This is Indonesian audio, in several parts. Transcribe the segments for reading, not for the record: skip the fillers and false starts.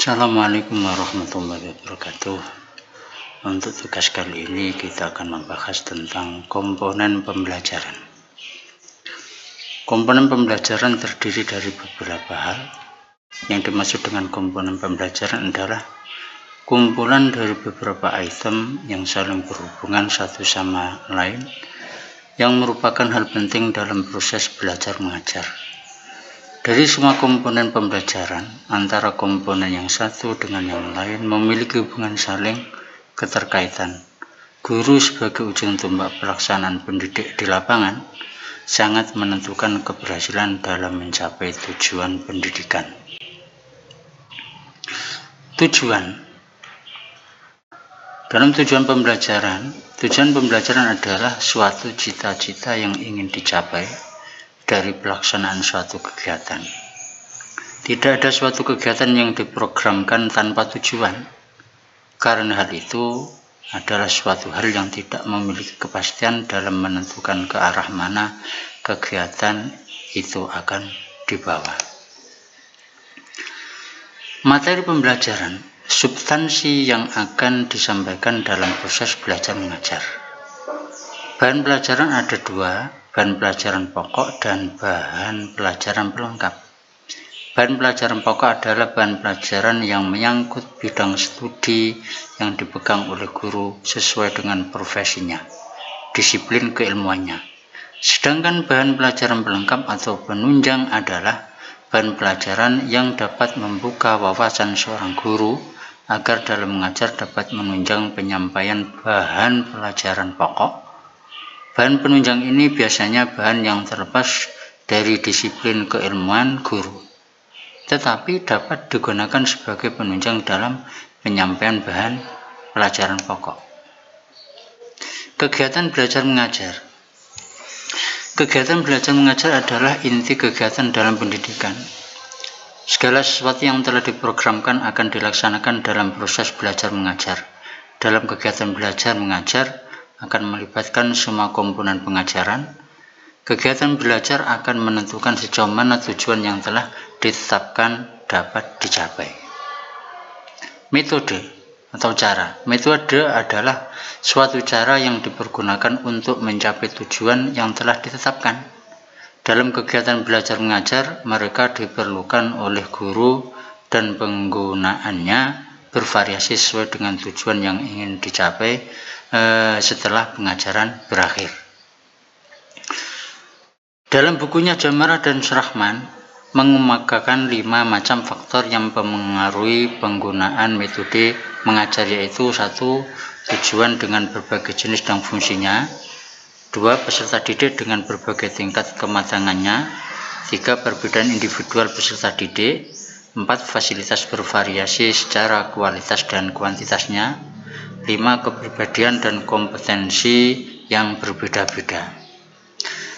Assalamualaikum warahmatullahi wabarakatuh. Untuk tugas kali ini kita akan membahas tentang komponen pembelajaran. Komponen pembelajaran terdiri dari beberapa hal. Yang dimaksud dengan komponen pembelajaran adalah kumpulan dari beberapa item yang saling berhubungan satu sama lain, yang merupakan hal penting dalam proses belajar mengajar. Dari semua komponen pembelajaran, antara komponen yang satu dengan yang lain memiliki hubungan saling keterkaitan. Guru sebagai ujung tombak pelaksanaan pendidik di lapangan sangat menentukan keberhasilan dalam mencapai tujuan pendidikan. Dalam tujuan pembelajaran adalah suatu cita-cita yang ingin dicapai dari pelaksanaan suatu kegiatan. Tidak ada suatu kegiatan yang diprogramkan tanpa tujuan, karena hal itu adalah suatu hal yang tidak memiliki kepastian dalam menentukan ke arah mana kegiatan itu akan dibawa. Materi pembelajaran, substansi yang akan disampaikan dalam proses belajar mengajar. Bahan pelajaran ada dua, bahan pelajaran pokok dan bahan pelajaran pelengkap. Bahan pelajaran pokok adalah bahan pelajaran yang menyangkut bidang studi yang dipegang oleh guru sesuai dengan profesinya, disiplin keilmuannya. Sedangkan bahan pelajaran pelengkap atau penunjang adalah bahan pelajaran yang dapat membuka wawasan seorang guru agar dalam mengajar dapat menunjang penyampaian bahan pelajaran pokok. Bahan penunjang ini biasanya bahan yang terlepas dari disiplin keilmuan guru, tetapi dapat digunakan sebagai penunjang dalam penyampaian bahan pelajaran pokok. Kegiatan belajar mengajar. Kegiatan belajar mengajar adalah inti kegiatan dalam pendidikan. Segala sesuatu yang telah diprogramkan akan dilaksanakan dalam proses belajar mengajar. Dalam kegiatan belajar mengajar akan melibatkan semua komponen pengajaran. Kegiatan belajar akan menentukan sejauh mana tujuan yang telah ditetapkan dapat dicapai. Metode atau cara. Metode adalah suatu cara yang dipergunakan untuk mencapai tujuan yang telah ditetapkan. Dalam kegiatan belajar mengajar, mereka diperlukan oleh guru dan penggunaannya bervariasi sesuai dengan tujuan yang ingin dicapai setelah pengajaran berakhir. Dalam bukunya Jamarah dan Surahman mengemukakan 5 macam faktor yang mempengaruhi penggunaan metode mengajar, yaitu 1. Tujuan dengan berbagai jenis dan fungsinya. 2. Peserta didik dengan berbagai tingkat kematangannya. 3. Perbedaan individual peserta didik. 4. Fasilitas bervariasi secara kualitas dan kuantitasnya. 5. Kepribadian dan kompetensi yang berbeda-beda.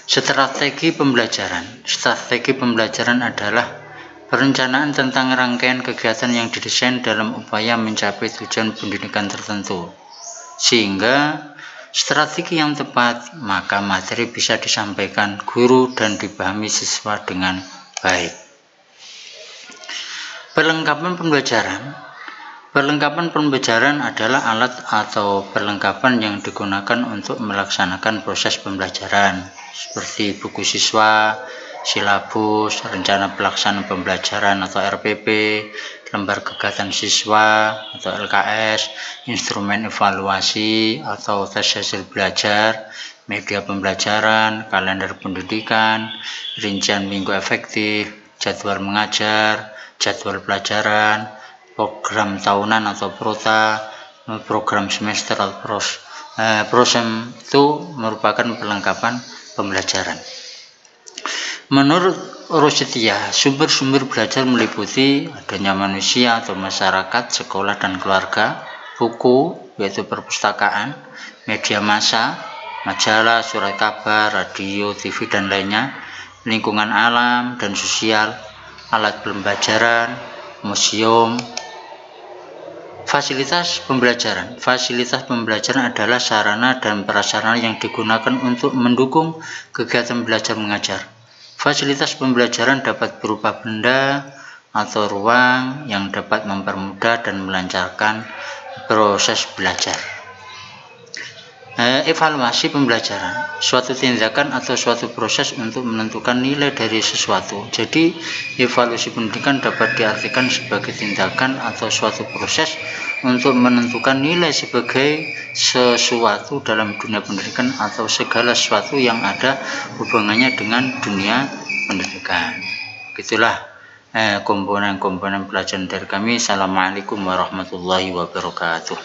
Strategi pembelajaran. Strategi pembelajaran adalah perencanaan tentang rangkaian kegiatan yang didesain dalam upaya mencapai tujuan pendidikan tertentu. Sehingga strategi yang tepat, maka materi bisa disampaikan guru dan dipahami siswa dengan baik. Perlengkapan pembelajaran. Perlengkapan pembelajaran adalah alat atau perlengkapan yang digunakan untuk melaksanakan proses pembelajaran, seperti buku siswa, silabus, rencana pelaksanaan pembelajaran atau RPP, lembar kegiatan siswa atau LKS, instrumen evaluasi atau tes hasil belajar, media pembelajaran, kalender pendidikan, rincian minggu efektif, jadwal mengajar, jadwal pelajaran, program tahunan atau prota, program semester atau prosem, itu merupakan perlengkapan pembelajaran. Menurut Rosetia, sumber-sumber belajar meliputi adanya manusia atau masyarakat, sekolah dan keluarga, buku yaitu perpustakaan, media massa, majalah, surat kabar, radio, TV dan lainnya, lingkungan alam dan sosial, alat pembelajaran, museum. Fasilitas pembelajaran. Fasilitas pembelajaran adalah sarana dan prasarana yang digunakan untuk mendukung kegiatan belajar mengajar. Fasilitas pembelajaran dapat berupa benda atau ruang yang dapat mempermudah dan melancarkan proses belajar. Evaluasi pembelajaran, suatu tindakan atau suatu proses untuk menentukan nilai dari sesuatu. Jadi, evaluasi pendidikan dapat diartikan sebagai tindakan atau suatu proses untuk menentukan nilai sebagai sesuatu dalam dunia pendidikan atau segala sesuatu yang ada hubungannya dengan dunia pendidikan. Itulah komponen-komponen pelajaran dari kami. Assalamualaikum warahmatullahi wabarakatuh.